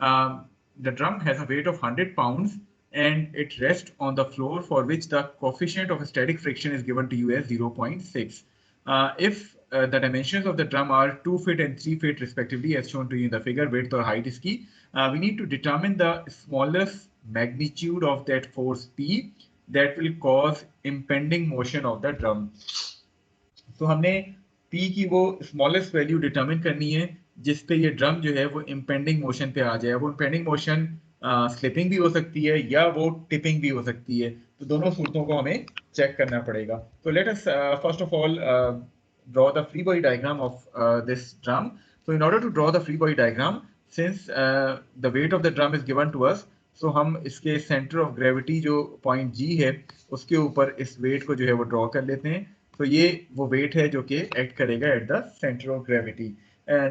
The drum has a weight of 100 pounds and it rests on the floor, for which the coefficient of static friction is given to you as 0.6. If the dimensions of the drum are 2 feet and 3 feet respectively, as shown to you in the figure, width or height is key. We need to determine the smallest magnitude of that force P that will cause impending motion of the drum. तो हमने P की वो smallest value determine करनी है जिस पे ये drum जो है वो इम्पेंडिंग मोशन पे आ जाए. वो इम्पेंडिंग मोशन स्लिपिंग भी हो सकती है या वो टिपिंग भी हो सकती है. तो दोनों सूरतों को हमें चेक करना पड़ेगा. तो let us first of all draw the free body diagram of this drum. So in order to draw the free body diagram, since the weight of the drum is given to us, so हम इसके center of gravity जो point G है उसके ऊपर इस weight को जो है वो draw कर लेते हैं. तो ये वो weight है जो कि act करेगा at the center of gravity.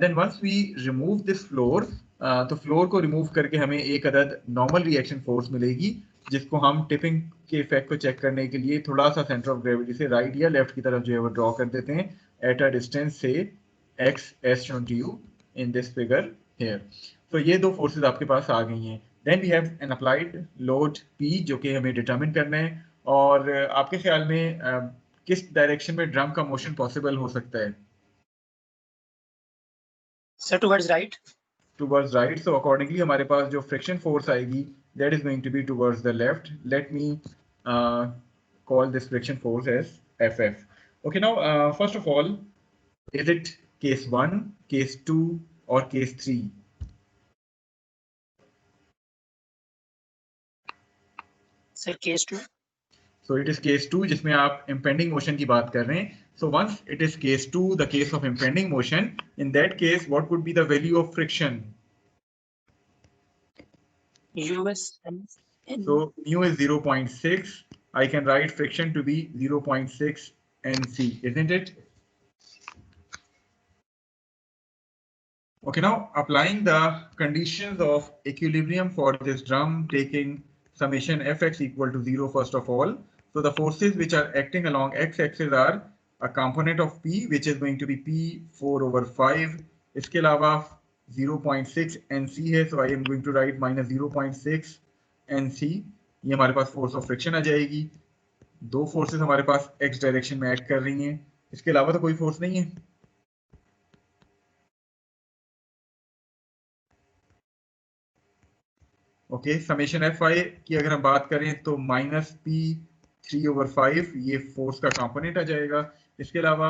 Then once we remove this floor, तो फ्लोर को रिमूव करके हमें एक अदद नॉर्मल रिएक्शन फोर्स मिलेगी जिसको हम टिपिंग के इफेक्ट को चेक करने के लिए थोड़ा सा सेंटर ऑफ ग्रेविटी से राइट या लेफ्ट की तरफ जो है वो ड्रॉ कर देते हैं एट अ डिस्टेंस से x as shown to you in this figure here. तो ये दो फोर्सेस आपके पास आ गई हैं. Then we have an applied load P जो कि हमें डिटरमिन करना है. और आपके ख्याल में किस डायरेक्शन में ड्रम का मोशन पॉसिबल हो सकता है? Sir, towards right. Towards right. So accordingly हमारे पास जो friction force आएगी that is going to be towards the left. Let me call this friction force as FF. Okay, now first of all, is it case 1, case 2 or case 3? Sir, case 2. So it is case 2 जिसमें आप impending motion की बात कर रहे हैं. So once it is case 2, the case of impending motion, in that case, what would be the value of friction? US. So mu is 0.6. I can write friction to be 0.6 NC, isn't it? Okay, now applying the conditions of equilibrium for this drum, taking summation Fx equal to 0 first of all. So the forces which are acting along x-axis are a component of P, which is going to be P4/5. इसके अलावा 0.6 NC है, so I am going to write minus 0.6 NC. ये हमारे पास force of friction आ जाएगी. दो forces हमारे पास x direction में एक्ट कर रही हैं. इसके अलावा तो कोई फोर्स नहीं है. ओके, समेशन Fi की अगर हम बात करें तो -P3/5 ये फोर्स का कंपोनेंट आ जाएगा. इसके अलावा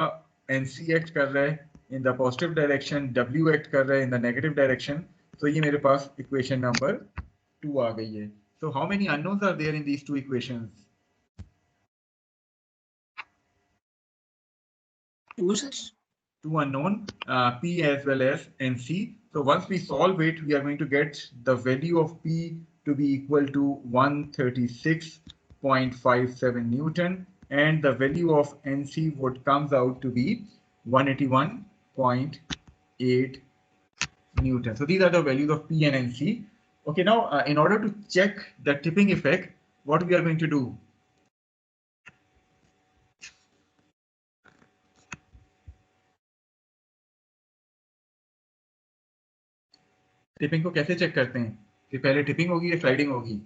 NC एक्ट कर रहा है in the positive direction, W act कर रहा है इन द नेगेटिव डायरेक्शन. तो ये मेरे पास इक्वेशन नंबर 2 आ गई है. So how many unknowns are there in these two equations? 2, sir. 2 unknown, P as well as NC. So once we solve it, we are going to get the value of P to be equal to 136.57 Newton, and the value of NC would comes out to be 181.8 Newton. So these are the values of P and NC. Okay, now in order to check the tipping effect, what we are going to do? Tipping को कैसे check करते हैं कि पहले tipping होगी या sliding होगी?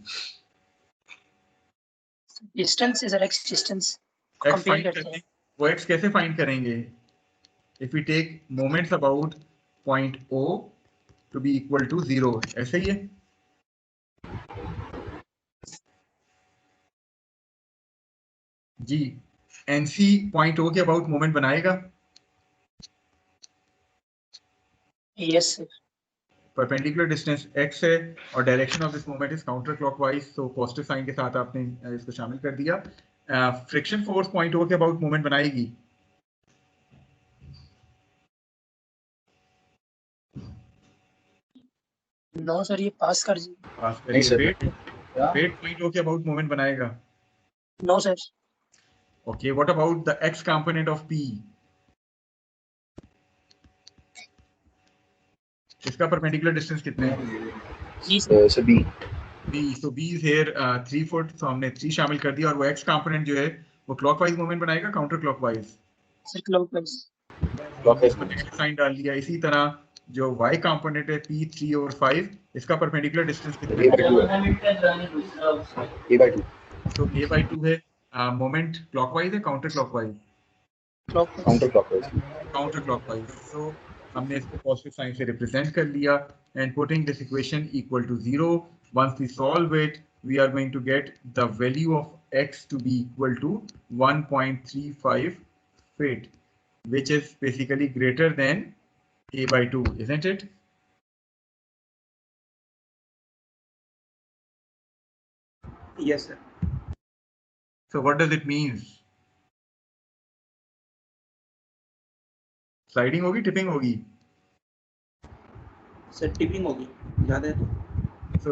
Distance is x distance x find करते हैं. वो x कैसे फाइंड करेंगे? If we take moments about point O to be equal to 0, ऐसे ही है. जी, NC पॉइंट O के अबाउट मोमेंट बनाएगा. Yes sir. Perpendicular distance x है और direction of this moment is counter clockwise, so positive sign के साथ आपने इसको शामिल कर दिया. फ्रिक्शन फोर्स पॉइंट O के अबाउट मोमेंट बनाएगी. नो सर, ये पास कर जी. पास करिए. वेट पॉइंट O के अबाउट मोमेंट बनाएगा. No sir. Okay, what about the x component of P? इसका परपेंडिकुलर डिस्टेंस कितने है? जी sir. B. So B is here 3 foot, so हमने 3 शामिल कर दिया. और वो x कंपोनेंट जो है वो क्लॉकवाइज मूवमेंट बनाएगा counter clockwise? Sir clockwise. Clockwise पर नेगेटिव साइन डाल दिया. इसी तरह जो y कंपोनेंट है p3 और 5, इसका परपेंडिकुलर डिस्टेंस कितना है? a/2 तो a/2 है। मोमेंट क्लॉकवाइज है counter clockwise? Counter clockwise. Counter clockwise. So हमने इसको पॉजिटिव साइन से रिप्रेजेंट कर लिया and putting this equation equal to 0, once we solve it we are going to get the value of x to be equal to 1.35 feet, which is basically greater than a/2, isn't it? Yes, sir. So what does it mean? Sliding होगी, tipping होगी? Sir tipping होगी, ज्यादा है तो। So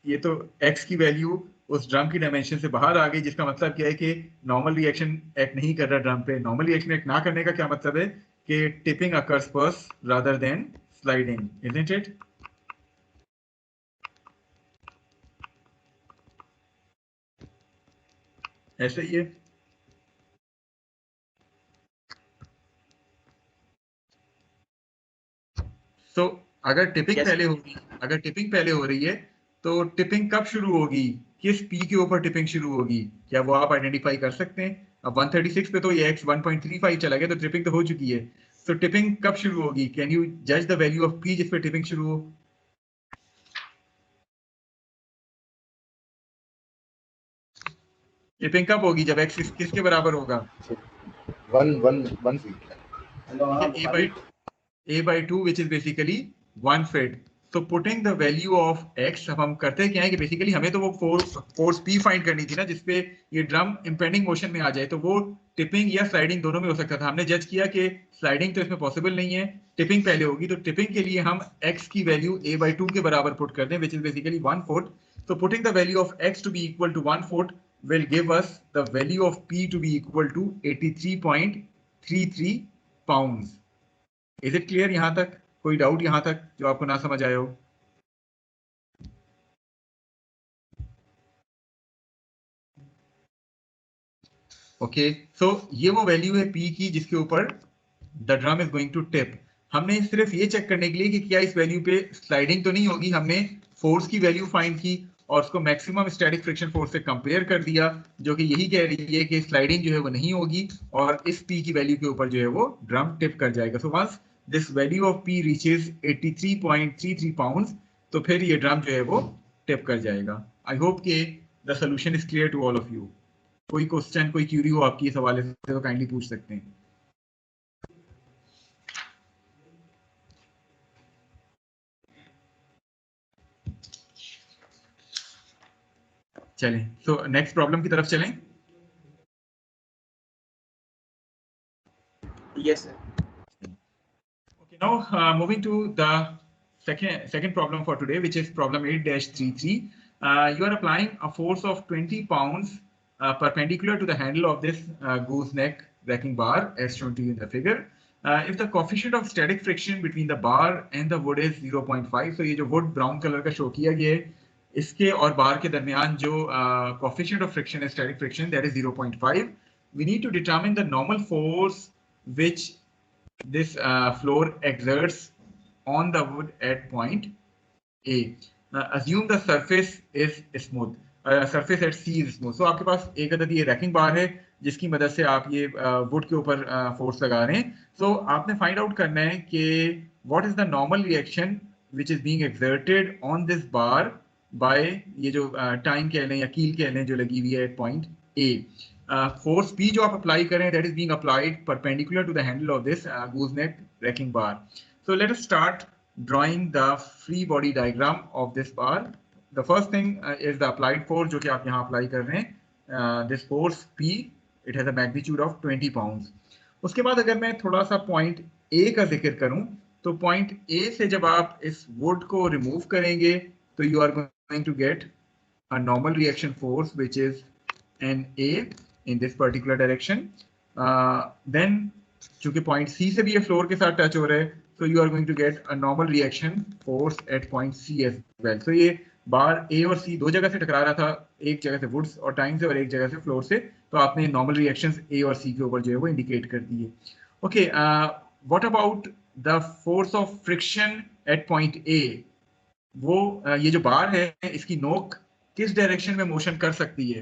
ये तो x की value उस ड्रम की डायमेंशन से बाहर आ गई, जिसका मतलब क्या है कि नॉर्मल रिएक्शन एक्ट नहीं कर रहा ड्रम पे। नॉर्मल रिएक्शन एक्ट ना करने का क्या मतलब है कि tipping occurs first rather than sliding, isn't it? ऐसा ही है। तो अगर टिपिंग Yes. पहले होगी, अगर टिपिंग पहले हो रही है तो टिपिंग कब शुरू होगी, किस पी के ऊपर टिपिंग शुरू होगी, क्या वो आप आइडेंटिफाई कर सकते हैं? अब 136 पे तो ये x 1.35 चला गया, तो टिपिंग तो हो चुकी है। तो टिपिंग कब शुरू होगी? कैन यू जज द वैल्यू ऑफ पी जिस पे टिपिंग शुरू हो? टिपिंग कब होगी? जब x किसके बराबर होगा? 1 feet। a/2 which is basically 1 feet. So putting the value of x, अब हम करते क्या है कि बेसिकली हमें तो वो फोर्स p फाइंड करनी थी ना जिसपे ये ड्रम इंपेंडिंग मोशन में आ जाए, तो वो टिपिंग या स्लाइडिंग दोनों में हो सकता था। हमने जज किया कि स्लाइडिंग तो इसमें पॉसिबल नहीं है, टिपिंग पहले होगी। तो टिपिंग के लिए हम x की वैल्यू a/2 के बराबर पुट कर दें, which is basically 1 foot. So putting the value of x to be equal to 1 foot will give us the value of p to be equal to 83.33 pounds. Is it clear यहां तक? कोई doubt यहां तक जो आपको ना समझ आया हो? ओके, सो ये वो वैल्यू है p की जिसके ऊपर the drum is going to tip. हमने सिर्फ ये चेक करने के लिए कि क्या इस वैल्यू पे स्लाइडिंग तो नहीं होगी, हमने फोर्स की वैल्यू फाइंड की और उसको मैक्सिमम स्टैटिक फ्रिक्शन फोर्स से कंपेयर कर दिया, जो कि यही कह रही है कि स्लाइडिंग जो है वो नहीं होगी और इस p की वैल्यू के ऊपर जो है वो ड्रम टिप कर जाएगा। So once this value of p reaches 83.33 pounds, तो फिर ये ड्रम जो है वो टिप कर जाएगा। आई होप कि the solution is clear to all of you. कोई क्वेश्चन, कोई क्यूरी हो आपकी इस हवाले से तो काइंडली पूछ सकते हैं। चलें, तो नेक्स्ट प्रॉब्लम की तरफ चलें। Yes, sir. Okay, now moving to the second problem for today, which is problem 8-33. You are applying a force of 20 pounds perpendicular to the handle of this gooseneck racking bar as shown to you in the figure. If the coefficient of static friction between the bar and the wood is 0.5, so ये जो wood brown color का show किया गया है, इसके और बार के दरमियान जो coefficient of friction है, static friction, that is 0.5. We need to determine the normal force which this floor exerts on the wood at point A. Assume the surface is smooth. Surface at C is smooth. So आपके पास एक अदद ये ranking बार है जिसकी मदद से आप ये वुड के ऊपर फोर्स लगा रहे हैं। So आपने फाइंड आउट करना है कि what is the normal reaction which is being exerted on this bar by ये जो टाइम कह लें या कील कह लें जो लगी हुई है at point A. Force P जो आप अप्लाई करें, that is being applied perpendicular to the handle of this gooseneck racking bar. So let us start drawing the free body diagram of this bar. The first thing is the applied force जो कि आप यहाँ apply कर रहे हैं. This force P, it has a magnitude of 20 pounds. उसके बाद अगर मैं थोड़ा सा पॉइंट A का जिक्र करूं, तो पॉइंट A से जब आप इस वुड को रिमूव करेंगे तो you are going to get a normal reaction force which is NA in this particular direction. Then चूंकि point C से भी ये फ्लोर के साथ टच हो रहा है, so you are going to get a normal reaction force at point C as well. So ये बार A और C दो जगह से टकरा रहा था, एक जगह से वुड्स और टाइम से और एक जगह से फ्लोर से, तो आपने नॉर्मल रिएक्शंस A और C के ऊपर जो है वो इंडिकेट कर दिए। Okay, what about the force of friction at point A, वो ये जो बार है इसकी नोक किस डायरेक्शन में मोशन कर सकती है?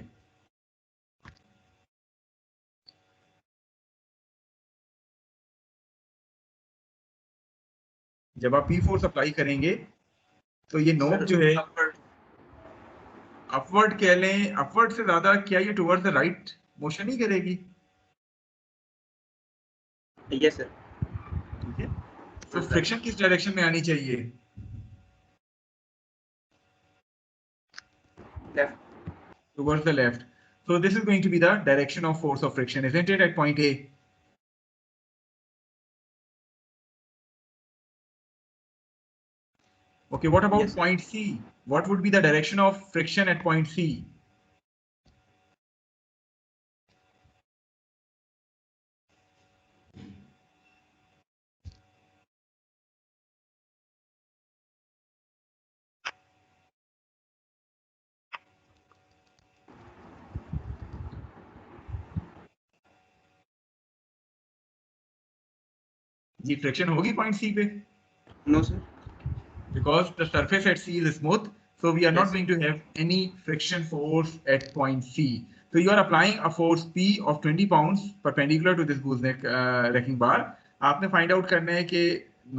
जब आप पी फोर्स अप्लाई करेंगे तो ये नोक जो है अपवर्ड कह लें, अपवर्ड से ज्यादा क्या ये टुवर्ड्स द राइट मोशन ही करेगी? Yes sir. ठीक है, तो फ्रिक्शन किस डायरेक्शन में आनी चाहिए? Left. Towards the left. So this is going to be the direction of force of friction, isn't it, at point A? Okay, what about Yes, sir. point C? What would be the direction of friction at point C? जी friction होगी point C पे? No sir. Because the surface at C is smooth, so we are not Yes. going to have any friction force at point C. So you are applying a force P of 20 pounds perpendicular to this gooseneck wrecking bar. आपने find out करना है कि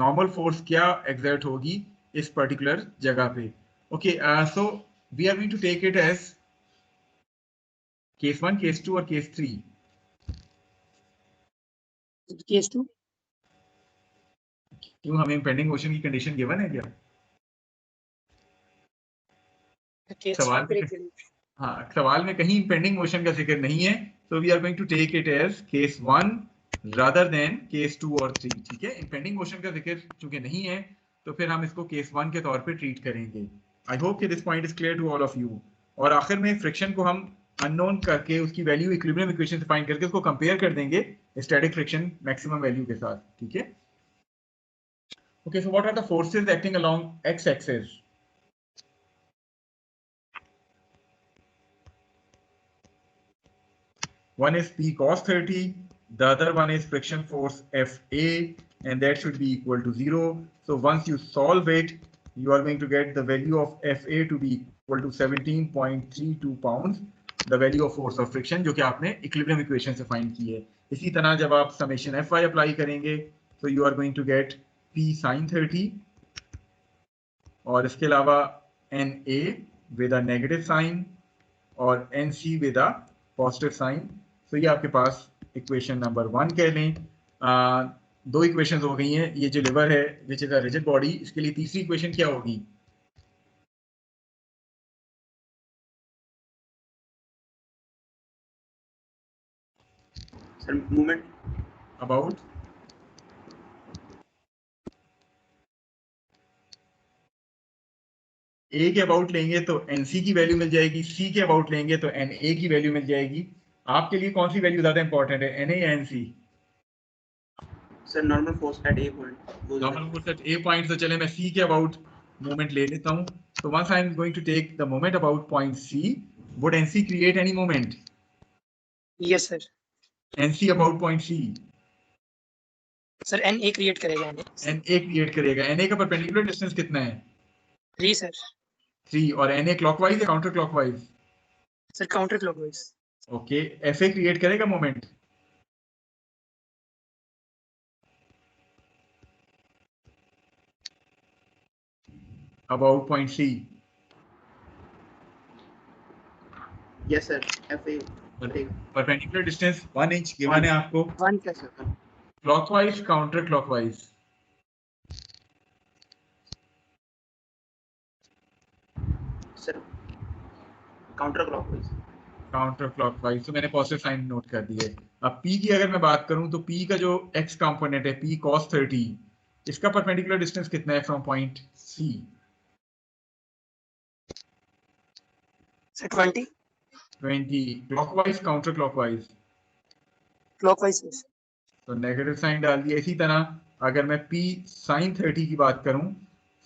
normal force क्या exert होगी इस particular जगह पे. Okay, so we are going to take it as case 1, case 2 और case 3. केस 2 क्यों, हमें impending motion की condition given है क्या? केस सवाल 3 में हाँ, सवाल में कहीं impending motion का जिक्र नहीं है, so we are going to take it as case 1 rather than case 2 और 3. ठीक है, impending motion का जिक्र चूंकि नहीं है तो फिर हम इसको case 1 के तौर पे ट्रीट करेंगे. I hope कि this point is clear to all of you. और आखिर में फ्रिक्शन को हम अननोन करके उसकी वैल्यू इक्विलिब्रियम इक्वेशन से फाइंड करके उसको कंपेयर कर देंगे स्टैटिक फ्रिक्शन मैक्सिमम वैल्यू के साथ. ठीक है. Okay, so what are the forces acting along x axis? One is P cos 30, the other one is friction force Fa, and that should be equal to 0. So once you solve it, you are going to get the value of Fa to be equal to 17.32 pounds, the value of force of friction जो कि आपने equilibrium equation से find की है. इसी तरह जब आप summation Fy apply करेंगे, so you are going to get P sin 30 और इसके अलावा Na with a negative sign और NC with a positive sign. तो ये आपके पास इक्वेशन नंबर 1 कह लें. दो इक्वेशंस हो गई हैं. ये जो लिवर है which is a rigid body, इसके लिए तीसरी इक्वेशन क्या होगी? सर मूवमेंट अबाउट ए के अबाउट लेंगे तो एनसी की वैल्यू मिल जाएगी, सी के अबाउट लेंगे तो एनए की वैल्यू मिल जाएगी. आपके लिए कौन सी वैल्यू ज्यादा इंपॉर्टेंट है, एनए या NC? Sir normal force at A point. Normal force at A point. तो चले मैं सी के अबाउट मोमेंट ले लेता हूं. तो once I am going to take the moment about point C, would NC create any moment? Yes sir. NC about point C. Sir N A create करेगा. NA create करेगा. NA का perpendicular distance कितना है? 3 sir. 3. और NA clockwise या counter clockwise? Sir counter clockwise. Okay, FA create करेगा moment? About point C. Yes sir. FA perpendicular distance 1 inch given है आपको. 1 का sir. Clockwise counter clockwise? Sir counter clockwise. Counter clockwise. तो मैंने positive sign note कर दिया है. अब P की अगर मैं बात करूं तो P का जो x कंपोनेंट है P cos 30, इसका परपेंडिकुलर डिस्टेंस कितना है from point C? Sir 20. 20. Clockwise counter clockwise? Clockwise. तो नेगेटिव साइन डाल दिया. इसी तरह अगर मैं P sin 30 की बात करूं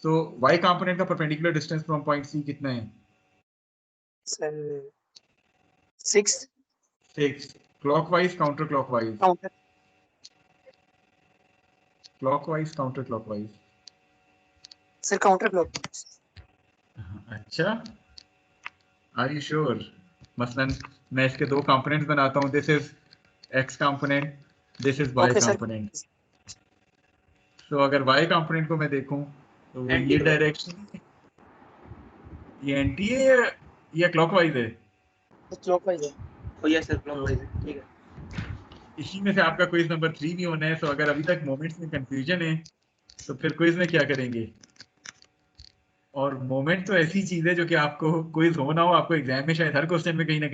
तो y कंपोनेंट का perpendicular distance from point C कितना है? Sir 6. 6. Clockwise counter clockwise? Counter. Clockwise counter clockwise? Sir counter clockwise. अच्छा, आर यू श्योर? मसलन मैं इसके दो कंपोनेंट्स बनाता हूँ, this is X component, this is Y okay sir. Component. तो अगर वाई कंपोनेंट को मैं देखूं तो वो Anti ये है। डायरेक्शन, ये एंटी है या क्लॉकवाइज है? क्लॉकवाइज है। Oh yes sir, तो clockwise है, ठीक है। इसी में से आपका क्विज नंबर 3 भी होना है। तो अगर अभी तक मोमेंट्स में कंफ्यूजन है तो फिर क्विज में क्या करेंगे? और मोमेंट तो ऐसी चीज है जो कि आपको क्विज हो ना हो, आपको एग्जाम में शायद हर क्वेश्चन में कहीं ना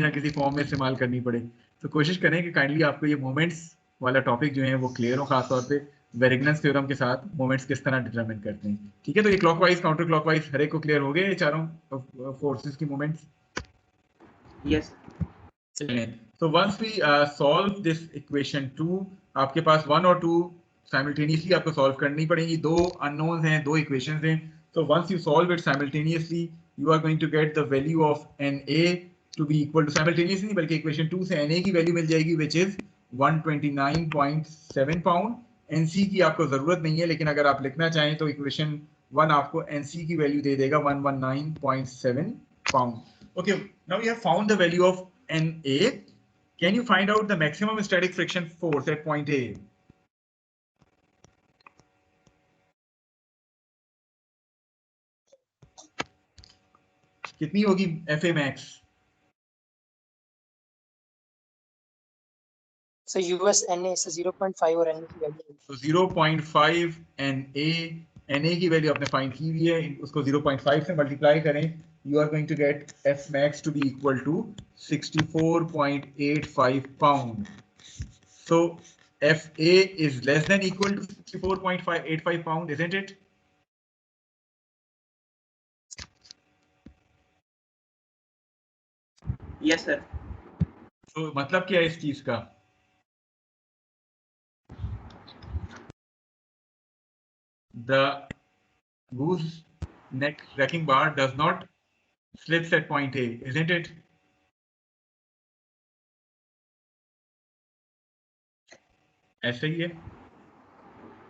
किसी फॉर्म में इस्तेमाल करनी पड़े। तो कोशिश करें कि काइंडली आपको ये मोमेंट्स वाला टॉपिक जो है वो क्लियर हो, खासतौर पे वेरिगनेस थ्योरम के साथ मोमेंट्स किस तरह डिटरमिन करते हैं। ठीक है, तो ये क्लॉकवाइज काउंटर क्लॉकवाइज हर एक को क्लियर हो गए, ये चारों फोर्सेस की मोमेंट्स? Yes चलें, so once we solve this equation 2, आपके पास 1 और 2 simultaneously आपको solve करनी पड़ेंगी। दो unknowns हैं, दो equations हैं। So once you solve it simultaneously, you are going to get the value of Na to be equal to, simultaneously बल्कि equation 2 से Na की value मिल जाएगी which is 129.7 pound। Nc की आपको जरूरत नहीं है, लेकिन अगर आप लिखना चाहें तो equation 1 आपको Nc की value दे देगा 119.7 pound। Okay, now we have found the value of Na. Can you find out the maximum static friction force at point A? कितनी होगी Fa max? सर यूएस एनए से 0.5 और एनए की वैल्यू। तो 0.5 Na की वैल्यू आपने फाइंड की हुई है, उसको 0.5 से मल्टीप्लाई करें, you are going to get F max to be equal to 64.85 pound. So Fa is less than equal to 64.85 pound, isn't it? yes sir। तो मतलब क्या है इस चीज का? The goose neck wrecking bar does not slips at point A, isn't it? ऐसा ही है।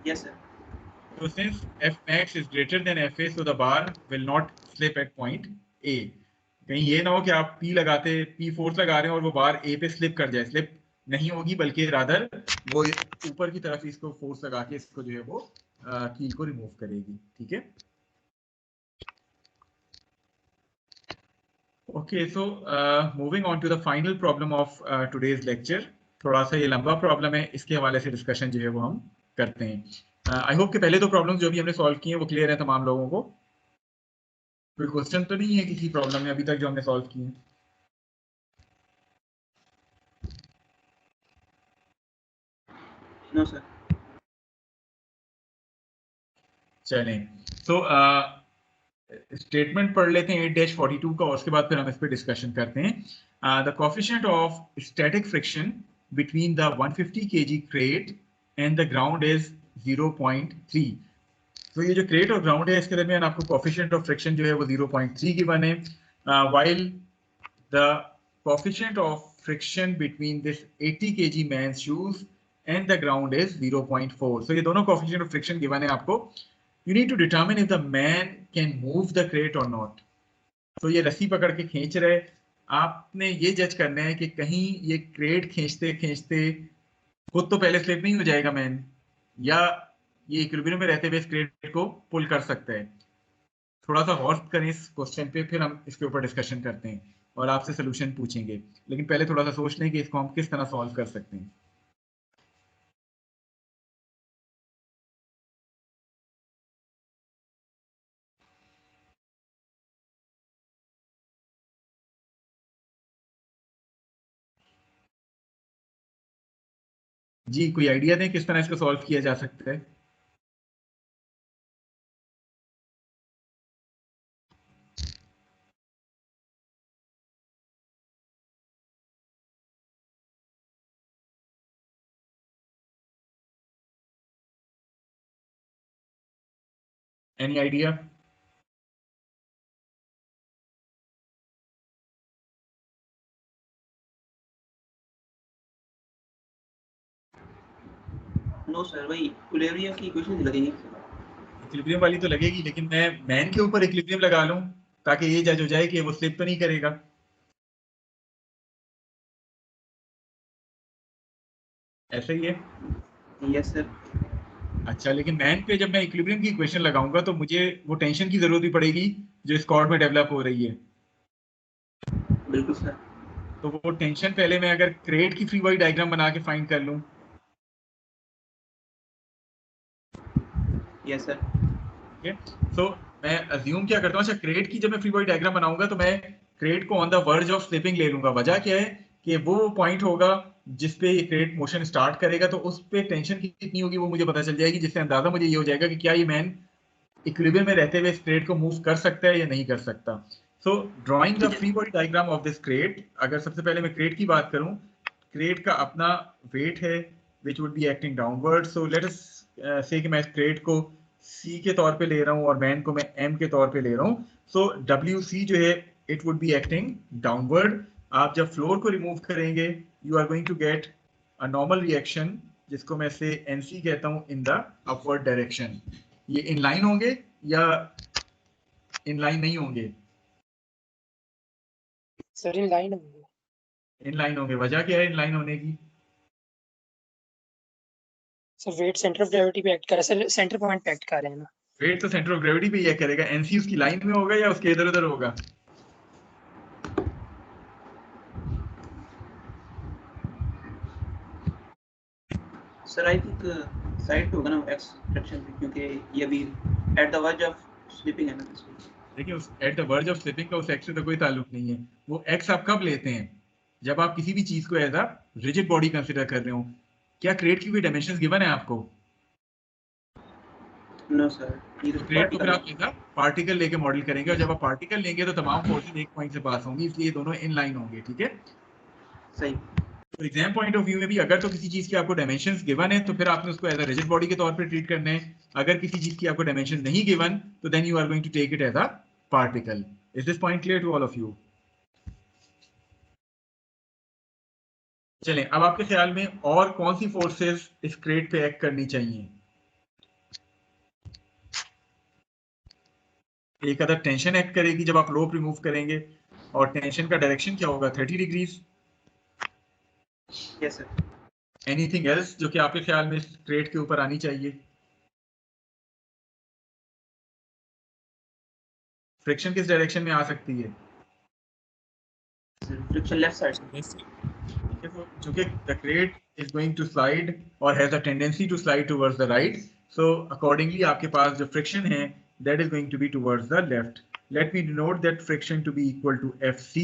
Yes sir। So since F max is greater than Fa, so the bar will not slip at point A. कहीं ये ना हो कि आप P लगाते, P force लगा रहे हैं और वो बार A पे स्लिप कर जाए। स्लिप नहीं होगी, बल्कि रादर वो ऊपर की तरफ इसको फोर्स लगा के इसको जो है वो कील को रिमूव करेगी। ठीक है। Okay, so moving on to the final problem of today's lecture. थोड़ा सा ये लंबा प्रॉब्लम है, इसके हवाले से डिस्कशन जो है वो हम करते हैं। आई होप कि पहले दो प्रॉब्लम जो भी हमने सॉल्व किए हैं वो क्लियर है तमाम लोगों को। कोई क्वेश्चन तो नहीं है किसी प्रॉब्लम में अभी तक जो हमने सॉल्व किए हैं? No sir। चलें, तो स्टेटमेंट पढ़ लेते हैं 8-42 का, और उसके बाद फिर हम इस पर डिस्कशन करते हैं। The coefficient of static friction between the 150 kg crate and the ground is 0.3। तो ये जो क्रेट और ग्राउंड है इसके दरमियान आपको कोफिशिएंट ऑफ फ्रिक्शन जो है वो 0.3 गिवन है, while the coefficient of friction between this 80 kg man's shoes and the ground is 0.4। so ये दोनों कोफिशिएंट ऑफ फ्रिक्शन गिवन है आपको। you need to determine if the man can move the crate or not। तो ये रस्सी पकड़ के खींच रहे, आपने ये जज करना है कि कहीं ये क्रेट खींचते खींचते खुद तो पहले स्लिप नहीं हो जाएगा मैन, या ये इक्विलिब्रियम में रहते हुए इस क्रेट को पुल कर सकता है। थोड़ा सा गौर करें इस क्वेश्चन पे, फिर हम इसके ऊपर डिस्कशन करते हैं और आपसे सोल्यूशन पूछेंगे। लेकिन पहले थोड़ा सा सोच लें कि इसको हम किस तरह सॉल्व कर सकते हैं। जी, कोई आइडिया दें किस तरह इसको सॉल्व किया जा सकता है? Any idea? नो सर, वही इक्विलिब्रियम की इक्वेशन लगेगी। इक्विलिब्रियम वाली तो लगेगी, लेकिन मैं मैन के ऊपर इक्विलिब्रियम लगा लूं ताकि ये जज हो जाए कि वो स्लिप तो नहीं करेगा। ऐसा ही है। Yes sir. अच्छा, लेकिन मैन पे जब मैं इक्विलिब्रियम की इक्वेशन लगाऊंगा तो मुझे वो टेंशन की जरूरत भी पड़ेगी जो इस कॉर्ड में डेवलप हो रही है। बिल्कुल सर। तो वो टेंशन पहले मैं अगर क्रेट की फ्री बॉडी डायग्राम बना के फाइंड कर लूं। Yes sir. ठीक है, सो मैं अज्यूम क्या करता हूँ, अच्छा क्रेट की जब मैं फ्री बॉडी डायग्राम बनाऊंगा तो मैं क्रेट को on the verge of slipping ले लूंगा। वजह क्या है कि वो पॉइंट होगा जिसपे ये क्रेट मोशन स्टार्ट करेगा, तो उस पे टेंशन कितनी होगी वो मुझे पता चल जाएगी, जिससे अंदाजा मुझे ये हो जाएगा कि क्या ये मैन इक्विलिब्रियम में रहते हुए इस क्रेट को मूव कर सकता है या नहीं कर सकता। सो drawing the free body diagram of this crate, अगर सबसे पहले मैं क्रेट की बात करूं, क्रेट का अपना वेट है which would be acting downward. So let us से कि मैं इस क्रेट को C के तौर पे ले रहा हूं और मैन को मैं M के तौर पे ले रहा हूं। सो WC जो है it would be acting downward. आप जब फ्लोर को रिमूव करेंगे you are going to get a normal reaction जिसको मैं से NC कहता हूं इन द अपवर्ड डायरेक्शन। ये इनलाइन होंगे या इनलाइन नहीं होंगे? सर इन लाइन होंगे। इनलाइन होंगे। वजह क्या है इनलाइन होने की? Sir weight centre of gravity पे एक्ट कर रहा है सर, सेंटर पॉइंट पे एक्ट कर रहे हैं ना। वेट तो सेंटर ऑफ ग्रेविटी पे ही करेगा, NC उसकी लाइन में होगा या उसके इधर उधर होगा? सर आई थिंक साइड पे होगा ना एक्स डायरेक्शन पे, क्योंकि ये भी at the verge of slipping है ना। देखिए उस at the verge of slipping का उस एक्स से तो कोई ताल्लुक नहीं है। वो एक्स आप कब लेते हैं? जब आप किसी भी चीज को as a rigid body consider कर रहे हो। क्या क्रेट की कोई डायमेंशंस गिवन है आपको? नो सर, ये तो तो क्रेट को फिर आप पार्टिकल। एज अ पार्टिकल लेके मॉडल करेंगे, और जब आप पार्टिकल लेंगे तो तमाम फोर्सेस एक पॉइंट से पास होंगी, इसलिए दोनों इन लाइन होंगे। ठीक है, सही। तो एग्जाम पॉइंट ऑफ व्यू में भी अगर तो किसी चीज की आपको डायमेंशंस गिवन है तो फिर आपने उसको एज अ रिजिड बॉडी के तौर पे ट्रीट करना है। अगर किसी चीज की आपको डायमेंशन नहीं गिवन तो then you are going to take it as a particle. Is this point clear to all of you? चलें, अब आपके ख्याल में और कौन सी फोर्सेस इस क्रेट पे एक्ट करनी चाहिए? एक अदर टेंशन एक्ट करेगी जब आप रोप रिमूव करेंगे, और टेंशन का डायरेक्शन क्या होगा? 30 degrees. Yes sir. Anything else जो कि आपके ख्याल में इस क्रेट के ऊपर आनी चाहिए? फ्रिक्शन किस डायरेक्शन में आ सकती है? Friction left side. चूंकि the crate is going to slide or has a tendency to slide towards the right, so accordingly आपके पास जो friction है that is going to be towards the left. Let me denote that friction to be equal to Fc,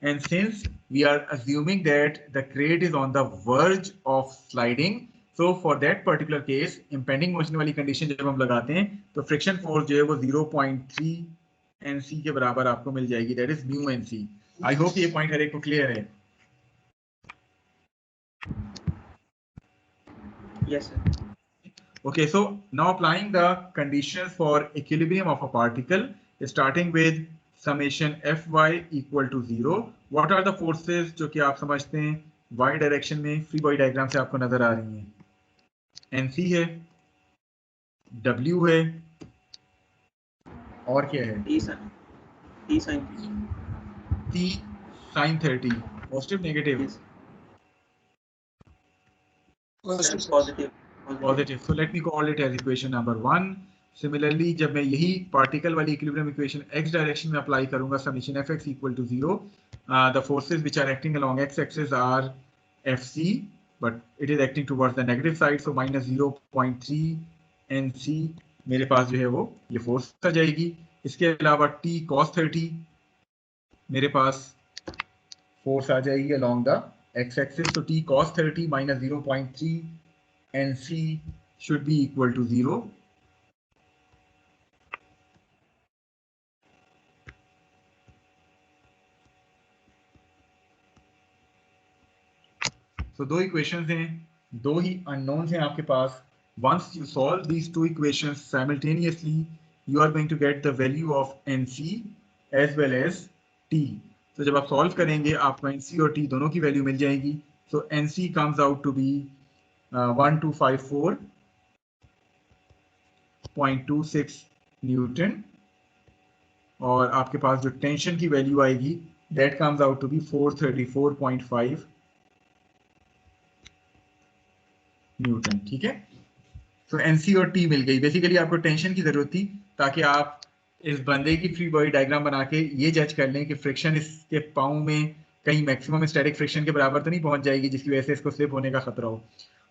and since we are assuming that the crate is on the verge of sliding, so for that particular case impending motion वाली condition जब हम लगाते हैं तो friction force जो है वो 0.3 NC के बराबर आपको मिल जाएगी, that is mu NC. I hope ये point हर एक को clear है। Yes sir. Okay, so now applying the conditions for equilibrium of a particle, starting with summation Fy equal to 0. What are the forces जो कि आप समझते हैं y direction में फ्री बॉडी डायग्राम से आपको नजर आ रही हैं? NC है, W है, और क्या है? T sir, T sine. T sin 30, positive negative? Yes sir, positive. Positive. So let me call it as equation number 1. Similarly, जब मैं यही पार्टिकल वाली इक्विलिब्रियम इक्वेशन x डायरेक्शन में अप्लाई करूंगा, summation fx equal to 0, the forces which are acting along x axis are Fc, but it is acting towards the negative side, so minus 0.3 NC मेरे पास जो है वो ये force आ जाएगी। इसके अलावा T cos 30 मेरे पास फोर्स आ जाएगी along the x axis, so T cos 30 minus 0.3 NC should be equal to 0. So दो इक्वेशंस हैं, दो ही अननोन्स हैं आपके पास. Once you solve these two equations simultaneously, you are going to get the value of NC as well as T. तो जब आप solve करेंगे आपको NC और T दोनों की वैल्यू मिल जाएगी. So NC comes out to be 1254.26 newton, और आपके पास जो टेंशन की वैल्यू आएगी that comes out to be 434.5 newton. ठीक है, तो एनसी और टी मिल गई। बेसिकली आपको टेंशन की जरूरत थी ताकि आप इस बंदे की फ्री बॉडी डायग्राम बना के ये जज कर लें कि फ्रिक्शन इसके पाँव में कहीं मैक्सिमम स्टैटिक फ्रिक्शन के बराबर तो नहीं पहुंच जाएगी जिसकी वजह से इसको स्लिप होने का खतरा हो।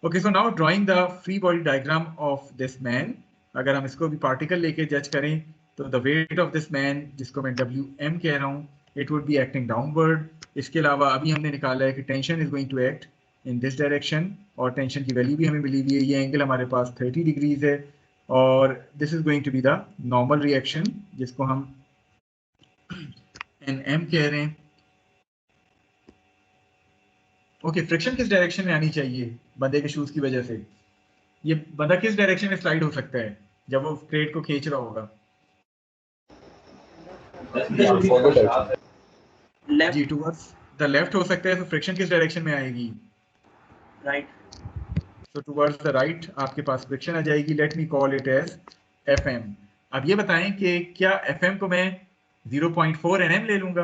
Okay, so now drawing the free body diagram of this man. अगर हम इसको भी पार्टिकल लेके जज करें तो the weight of this man, जिसको मैं WM कह रहा हूँ, it would be acting downward. इसके अलावा अभी हमने निकाला है कि tension is going to act in this direction, और टेंशन की वैल्यू भी हमें मिली हुई है। ये एंगल हमारे पास 30 डिग्रीज है, और this is going to be the normal reaction, जिसको हम NM कह रहे हैं। ओके, फ्रिक्शन किस डायरेक्शन में आनी चाहिए बंदे के शूज की वजह से? ये बंदा किस डायरेक्शन में स्लाइड हो सकता है जब वो क्रेट को खींच रहा होगा? लेफ्ट, जी, टुवर्ड्स द लेफ्ट हो सकता है। तो फ्रिक्शन किस डायरेक्शन में आएगी? राइट। तो टुवर्ड्स द राइट आपके पास फ्रिक्शन आ जाएगी। Let me call it as FM। अब ये बताएं कि क्या FM को मैं 0.4 NM ले लूंगा?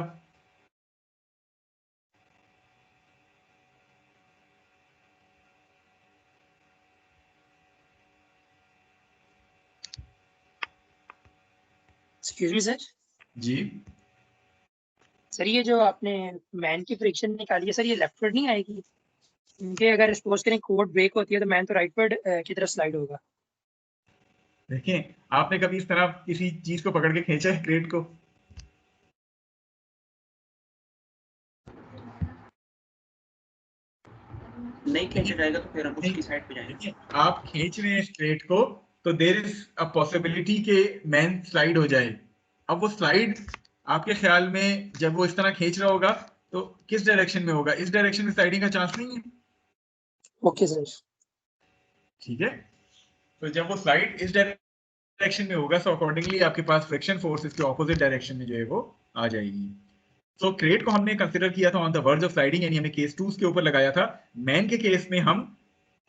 Excuse me sir. जी, सर ये जो आपने मैन की फ्रिक्शन निकाली है सर, ये लेफ्टवर्ड नहीं आएगी? क्योंकि अगर सपोज करें कोड ब्रेक होती है तो मैन तो राइटवर्ड की तरफ स्लाइड होगा। देखें, आपने कभी इस तरह किसी चीज को पकड़ के खींचा है क्रेट को? नहीं खींचा जाएगा तो फिर हम उसकी साइड पे जाएंगे। देखिए, आप खींच रहे हैं स्ट्रेट को तो देयर इज अ पॉसिबिलिटी कि मैन स्लाइड हो जाए। अब वो स्लाइड आपके ख्याल में जब वो इस तरह खींच रहा होगा तो किस डायरेक्शन में होगा? इस डायरेक्शन में स्लाइडिंग का चांस नहीं है। Okay sir. ठीक है, तो जब वो स्लाइड इस डायरेक्शन में होगा सो अकॉर्डिंगली आपके पास फ्रिक्शन फोर्स इसके ऑपोजिट डायरेक्शन में जो है वो आ जाएगी। तो क्रेट को हमने कंसीडर किया था on the verge of sliding, यानी हमने केस 2 के ऊपर लगाया था। मैन के केस में हम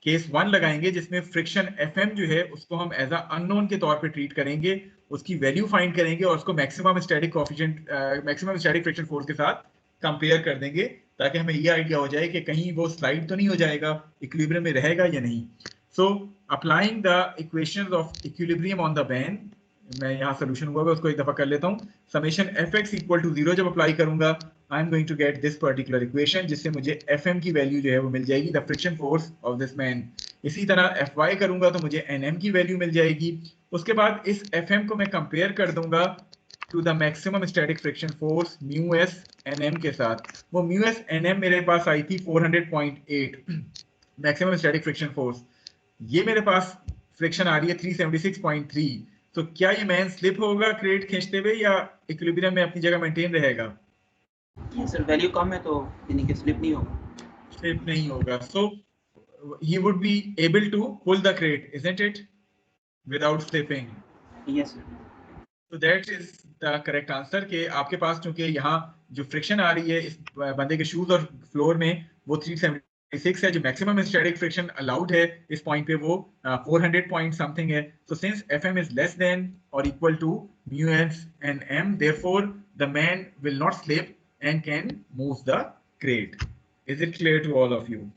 केस 1 लगाएंगे जिसमें फ्रिक्शन FM जो है उसको हम एज अ अननोन के तौर पे ट्रीट करेंगे, उसकी वैल्यू फाइंड करेंगे और उसको maximum static coefficient maximum static friction force के साथ कंपेयर कर देंगे ताकि हमें ये आइडिया हो जाए कि कहीं वो स्लाइड तो नहीं हो जाएगा, इक्विलिब्रियम में रहेगा या नहीं। So applying the equations of equilibrium on the man, मैं यहाँ सोल्यूशन हुआ है उसको एक दफा कर लेता हूँ। समेशन Fx इक्वल टू 0 जब अप्लाई करूंगा I am going to get this particular equation, जिससे मुझे FM की वैल्यू जो है वो मिल जाएगी, the friction force of this man. इसी तरह Fy करूंगा तो मुझे NM की वैल्यू मिल जाएगी। उसके बाद इस FM को मैं कंपेयर कर दूंगा to the maximum static friction force μs NM के साथ। वो μs NM मेरे पास आई थी 400.8 मैक्सिमम स्टैटिक फ्रिक्शन फोर्स। ये मेरे पास फ्रिक्शन आ रही है 376.3। तो क्या ये मैन स्लिप होगा क्रेट खींचते हुए या इक्विलिब्रियम में अपनी जगह मेंटेन रहेगा? ये सर वैल्यू कम है तो यानी कि स्लिप नहीं होगा। स्लिप नहीं होगा। सो he would be able to pull the crate, isn't it, without slipping? Yes sir. So that is the correct answer कि आपके पास चूंकि यहाँ जो फ्रिक्शन आ रही है इस बंदे के शूज और फ्लोर में वो 376 है, जो मैक्सिमम स्टैटिक फ्रिक्शन अलाउड है इस पॉइंट पे वो 400 पॉइंट समथिंग है। So since FM is less than or equal to μs and m, therefore the man will not slip and can move the crate. Is it clear to all of you?